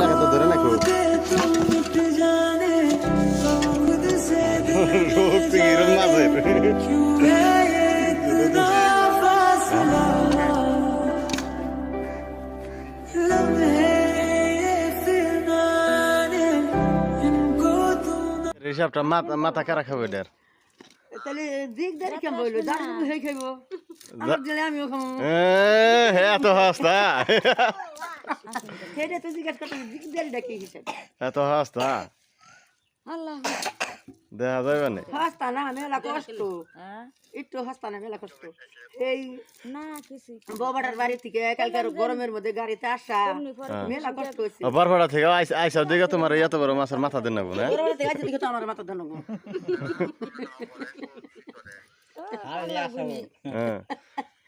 লাগা তো ধরে না খুব এরম মাছের ঋষভটা মাথা কারা খাবে এটার তাহলে দিক দাঁড়িয়ে কেমন বললো দাঁড়িয়ে হয়ে খাইবো আমার দিলে আমিও খাবো এত হাসতা সেটা তো জিজ্ঞাসা করতে দিক দাঁড়িয়ে ডাকি হিসেবে এত হাসতা আল্লাহ দেখা যাবে না হাসতা না মেলা কষ্ট একটু হাসতা না মেলা কষ্ট এই না কিছু বাবাটার বাড়ি থেকে কালকার গরমের মধ্যে গাড়িতে আসা মেলা কষ্ট হয়েছে বরফড়া থেকে আইসা দিকে তোমার এত বড় মাছের মাথা দেন না না গরমের থেকে আসা দিকে তো আমার মাথা দেন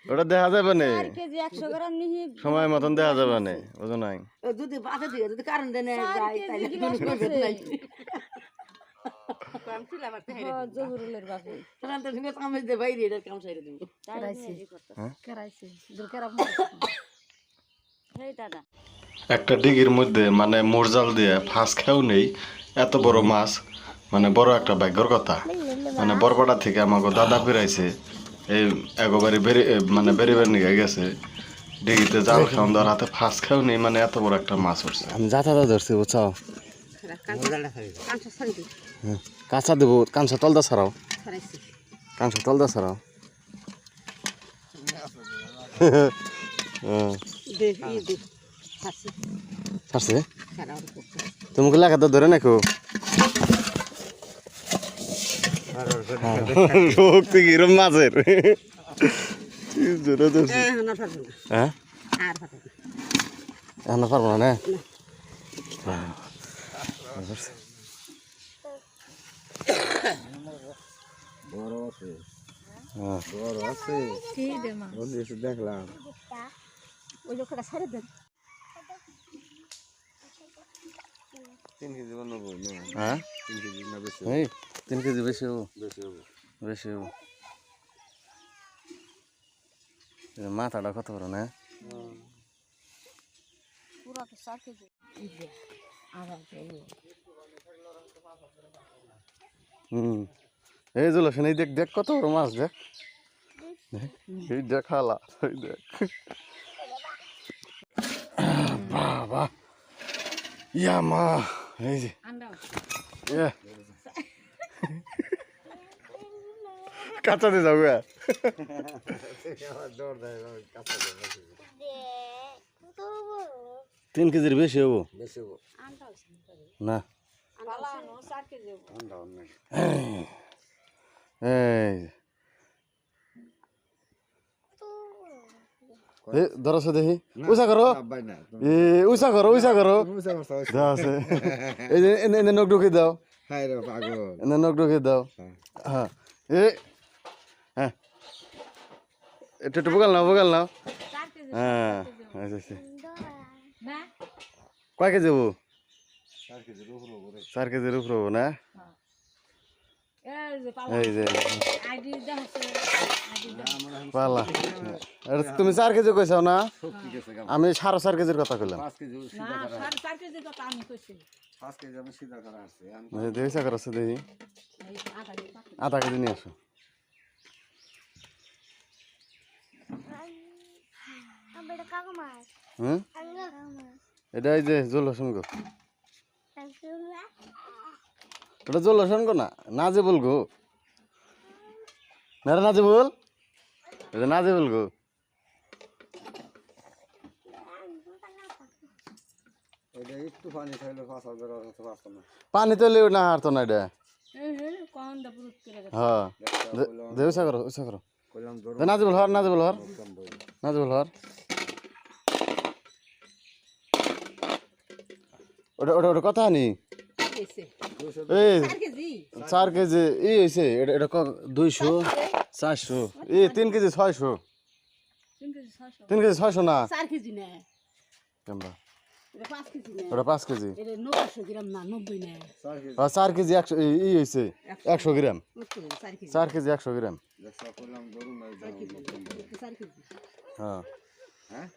ওটা দেখা যাবে না 4 কেজি 100 গ্রাম নিহি সময় মতন দেখা যাবে না বুঝো নাই যদি বাধা দিয়ে যদি কারণ দেনে যায় তাহলে কোনো করবে নাই কাম ছিল আমার তো হেরে জহুরুলের বাপে তখন তো তুমি কাম দে বাইরে এর কাম সাইরে দিব করাইছে দরকার হেই দাদা একটা ডিগির মধ্যে মানে মোরজাল দিয়ে ফাঁস খেয়েও নেই এত বড় মাছ মানে বড় একটা ভাগ্যর কথা মানে বরপাড়া থেকে আমাকে দাদা ফিরাইছে এই একবারে মানে বেরিয়ে নিয়ে গেছে ডিগিতে জাল খাওয়ান দেওয়ার হাতে ফাঁস খেয়েও নেই মানে এত বড় একটা মাছ উঠছে আমি যাতাটা ধরছি বুঝছাও কাঁচা দেবো কাঁচা তলদা ছাড়াও কাঁচা তলদা ছাড়াও ছাড়ছে তোমাকে লাগা তো ধরে নাকো রোগ থেকে এরম মাছের হ্যাঁ এখন পারবো না দেখলাম ওই লোকটা ছেড়ে দেন 3 কেজি বানাবো হ্যাঁ 3 কেজি না বেশি 3 কেজি বেশি হবো বেশি হবো মাথাটা কত বড় না পুরো তো 4 কেজি এই জল শুনে দেখ দেখ কত বড় মাছ দেখ এই দেখালা দেখ বাবা ইয়া মা এই যে কাঁচা দিয়ে যাবো 3 কেজির বেশি হবো না এই ধরো দেখি উষা করো উষা করো আছে এই যে এনে নখ ঢুকে দাও এনে নখ ঢুকে দাও হ্যাঁ হ্যাঁ একটু একটু বগাল নাও হ্যাঁ কয় কেজি হবো 4 কেজির উপর হবো না এই যে পালা তুমি 4 কেজি কইছাও না আমি 4.5 কেজির কথা কইলাম দেখি করছে দেখি আধা কেজি নিয়ে আসো এটা এই যে জল রসুন গো ওটা জল রসুন গো না যে বল গো না যে বল এটা না যে বল গো পানি তো লেও না হারতো না এটা হ্যাঁ উষা করো না যে বল হর ওটা ওটা ওটা কথা নি এই 4 কেজি এই হয়েছে এটা এটা 200 400 এই 3 কেজি 600 3 কেজি 600 না 4 কেজি না কেমবা এটা 5 কেজি না ওটা 5 কেজি এটা 900 গ্রাম না 90 না 4 কেজি 100 এই হয়েছে 100 গ্রাম 4 কেজি 100 গ্রাম4 কেজি হ্যাঁ হ্যাঁ